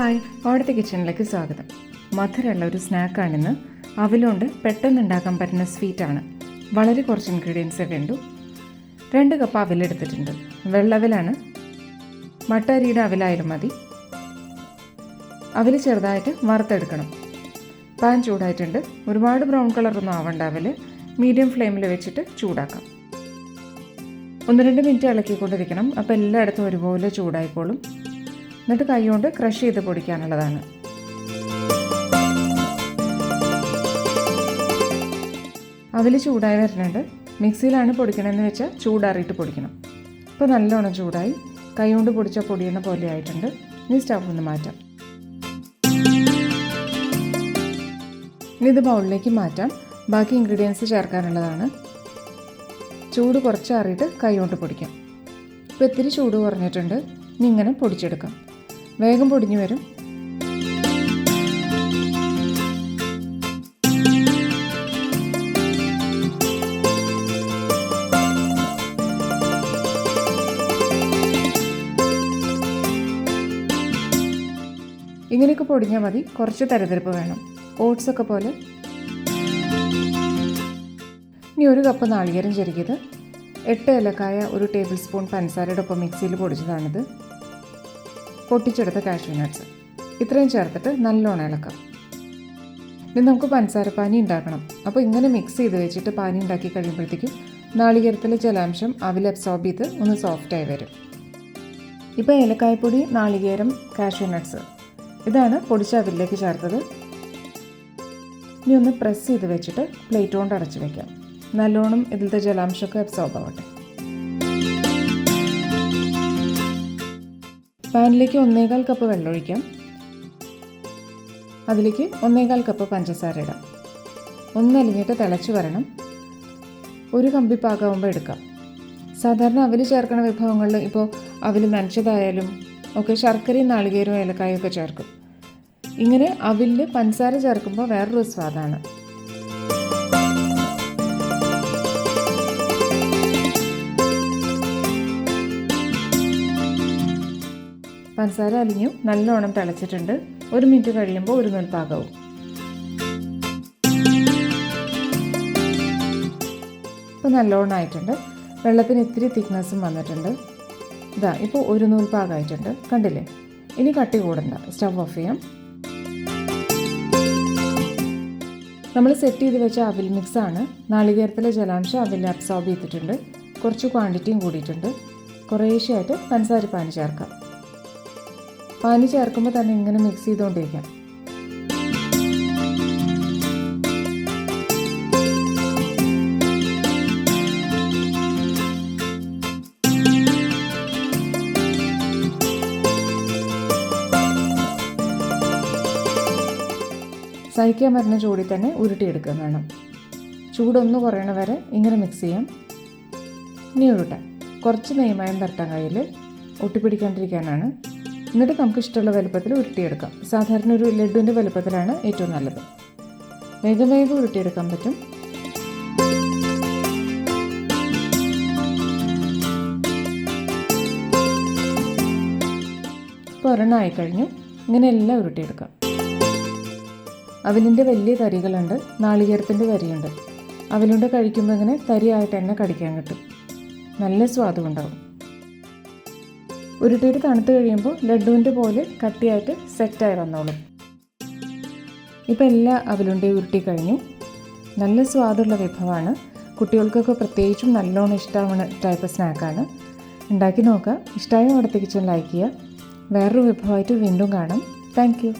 Hi, അവിടുത്തെ കിച്ചണിലേക്ക് സ്വാഗതം. മധുരമുള്ള ഒരു സ്നാക്കാണിന്ന്. അവിലുകൊണ്ട് പെട്ടെന്ന് ഉണ്ടാക്കാൻ പറ്റുന്ന സ്വീറ്റാണ്. വളരെ കുറച്ച് ഇൻഗ്രീഡിയൻസേ വേണ്ടൂ. 2 കപ്പ് അവിലെടുത്തിട്ടുണ്ട്. വെള്ളവിലാണ്. മട്ട അരിയുടെ അവിലായാലും മതി. അവിൽ ചെറുതായിട്ട് വറുത്തെടുക്കണം. പാൻ ചൂടായിട്ടുണ്ട്. ഒരുപാട് ബ്രൗൺ കളറൊന്നും ആവണ്ട. അവിൽ മീഡിയം ഫ്ലെയിമിൽ വെച്ചിട്ട് ചൂടാക്കാം. 1-2 മിനിറ്റ് ഇളക്കിക്കൊണ്ടിരിക്കണം. അപ്പോൾ എല്ലായിടത്തും ഒരുപോലെ ചൂടായിക്കോളും. എന്നിട്ട് കൈ കൊണ്ട് ക്രഷ് ചെയ്ത് പൊടിക്കാനുള്ളതാണ്. അവിൽ ചൂടായി വരുന്നുണ്ട്. മിക്സിയിലാണ് പൊടിക്കണമെന്ന് വെച്ചാൽ ചൂടാറിയിട്ട് പൊടിക്കണം. ഇപ്പോൾ നല്ലോണം ചൂടായി. കൈ കൊണ്ട് പൊടിച്ച പൊടിയുന്ന പോലെ ആയിട്ടുണ്ട്. ഇനി സ്റ്റവ് ഒന്ന് മാറ്റാം. ഇനി ഇത് ബൗളിലേക്ക് മാറ്റാം. ബാക്കി ഇൻഗ്രീഡിയൻസ് ചേർക്കാനുള്ളതാണ്. ചൂട് കുറച്ച് ആറിയിട്ട് കൈ കൊണ്ട് പൊടിക്കാം. ഇപ്പോൾ ഇത്തിരി ചൂട് കുറഞ്ഞിട്ടുണ്ട്. ഇനി ഇങ്ങനെ പൊടിച്ചെടുക്കാം. വേഗം പൊടിഞ്ഞു വരും. ഇങ്ങനെയൊക്കെ പൊടിഞ്ഞാൽ മതി. കുറച്ച് തരതിരിപ്പ് വേണം. ഓട്സൊക്കെ പോലെ. ഇനി 1 കപ്പ് നാളികേരം ചെരുകിയത്, 8 ഏലക്കായ, 1 ടേബിൾ സ്പൂൺ പഞ്ചസാരയുടെ ഒപ്പം മിക്സിയിൽ പൊടിച്ചതാണിത്. പൊട്ടിച്ചെടുത്ത കാഷ്യൂ നട്ട്സ് ഇത്രയും ചേർത്തിട്ട് നല്ലോണം ഇളക്കാം. ഇനി നമുക്ക് പഞ്ചസാര പാനി ഉണ്ടാക്കണം. അപ്പോൾ ഇങ്ങനെ മിക്സ് ചെയ്ത് വെച്ചിട്ട് പാനി ഉണ്ടാക്കി കഴിയുമ്പോഴത്തേക്കും നാളികേരത്തിലെ ജലാംശം അവിൽ അബ്സോർബ് ചെയ്ത് ഒന്ന് സോഫ്റ്റായി വരും. ഇപ്പോൾ ഏലക്കായപ്പൊടി, നാളികേരം, കാഷ്യൂ നട്ട്സ് ഇതാണ് പൊടിച്ച അവിലേക്ക് ചേർത്തത്. ഇനി ഒന്ന് പ്രസ് ചെയ്ത് വെച്ചിട്ട് പ്ലേറ്റ് കൊണ്ട് അടച്ച് വയ്ക്കാം. നല്ലോണം ഇതിലത്തെ ജലാംശമൊക്കെ അബ്സോർബ് ആവട്ടെ. പാനിലേക്ക് 1.25 കപ്പ് വെള്ളം ഒഴിക്കാം. അതിലേക്ക് 1.25 കപ്പ് പഞ്ചസാര ഇടാം. ഒന്നലിഞ്ഞിട്ട് തിളച്ച് വരണം. 1 കമ്പി പാകമാകുമ്പോൾ എടുക്കാം. സാധാരണ അവിൽ ചേർക്കുന്ന വിഭവങ്ങളിൽ ഇപ്പോൾ അവിൽ നനച്ചതായാലും ഒക്കെ ശർക്കരയും നാളികേരവും ഏലക്കായും ഒക്കെ ചേർക്കും. ഇങ്ങനെ അവിലിൽ പഞ്ചസാര ചേർക്കുമ്പോൾ വേറൊരു സ്വാദാണ്. പഞ്ചസാര അലിഞ്ഞു. നല്ലോണം തിളച്ചിട്ടുണ്ട്. 1 മിനിറ്റ് കഴിയുമ്പോൾ ഒരു നൂൽ പാകവും. ഇപ്പോൾ നല്ലോണം ആയിട്ടുണ്ട്. വെള്ളത്തിന് ഇത്തിരി തിക്നെസ്സും വന്നിട്ടുണ്ട്. ഇതാ ഇപ്പോൾ ഒരു നൂൽ പാകമായിട്ടുണ്ട്. കണ്ടില്ലേ? ഇനി കട്ടി കൂടണ്ട. സ്റ്റവ് ഓഫ് ചെയ്യാം. നമ്മൾ സെറ്റ് ചെയ്ത് വെച്ച അവിൽ മിക്സാണ്. നാളികേരത്തിലെ ജലാംശം അവിൽ അബ്സോർബ് ചെയ്തിട്ടുണ്ട്. കുറച്ച് ക്വാണ്ടിറ്റിയും കൂടിയിട്ടുണ്ട്. കുറേശ്ശെയായിട്ട് പഞ്ചസാര പാനി ചേർക്കാം. പാനി ചേർക്കുമ്പോൾ തന്നെ ഇങ്ങനെ മിക്സ് ചെയ്തുകൊണ്ടിരിക്കാം. സഹിക്കാൻ വരുന്ന ചൂടിൽ തന്നെ ഉരുട്ടിയെടുക്കുക വേണം. ചൂടൊന്ന് കുറയണ വരെ ഇങ്ങനെ മിക്സ് ചെയ്യാം. ഇനി ഉരുട്ടാം. കുറച്ച് നെയ്മയം പരട്ടാൻ കയ്യിൽ ഒട്ടിപ്പിടിക്കാണ്ടിരിക്കാനാണ്. എന്നിട്ട് നമുക്ക് ഇഷ്ടമുള്ള വലുപ്പത്തിൽ ഉരുട്ടിയെടുക്കാം. സാധാരണ ഒരു ലഡുവിൻ്റെ വലുപ്പത്തിലാണ് ഏറ്റവും നല്ലത്. വേഗം ഉരുട്ടിയെടുക്കാൻ പറ്റും. ഇപ്പോൾ ഒരെണ്ണം ആയിക്കഴിഞ്ഞു. ഇങ്ങനെ എല്ലാം ഉരുട്ടിയെടുക്കാം. അവിലിൻ്റെ വലിയ തരികളുണ്ട്, നാളികേരത്തിൻ്റെ തരിയുണ്ട്. അവിലുണ്ട് കഴിക്കുമ്പോൾ ഇങ്ങനെ തരിയായിട്ട് തന്നെ കടിക്കാൻ കിട്ടും. നല്ല സ്വാദും ഉണ്ടാവും. ഉരുട്ടിയിട്ട് തണുത്ത് കഴിയുമ്പോൾ ലഡുവിൻ്റെ പോലെ കട്ടിയായിട്ട് സെറ്റായി വന്നോളും. ഇപ്പോൾ എല്ലാ അവിലുണ്ടയും ഉരുട്ടി കഴിഞ്ഞു. നല്ല സ്വാദുള്ള വിഭവമാണ്. കുട്ടികൾക്കൊക്കെ പ്രത്യേകിച്ചും നല്ലോണം ഇഷ്ടമാവുന്ന ടൈപ്പ് സ്നാക്കാണ്. ഉണ്ടാക്കി നോക്കുക. ഇഷ്ടമായ അവിടുത്തെ കിച്ചൺ ലൈക്ക് ചെയ്യുക. വേറൊരു വിഭവമായിട്ട് വീണ്ടും കാണാം. Thank you.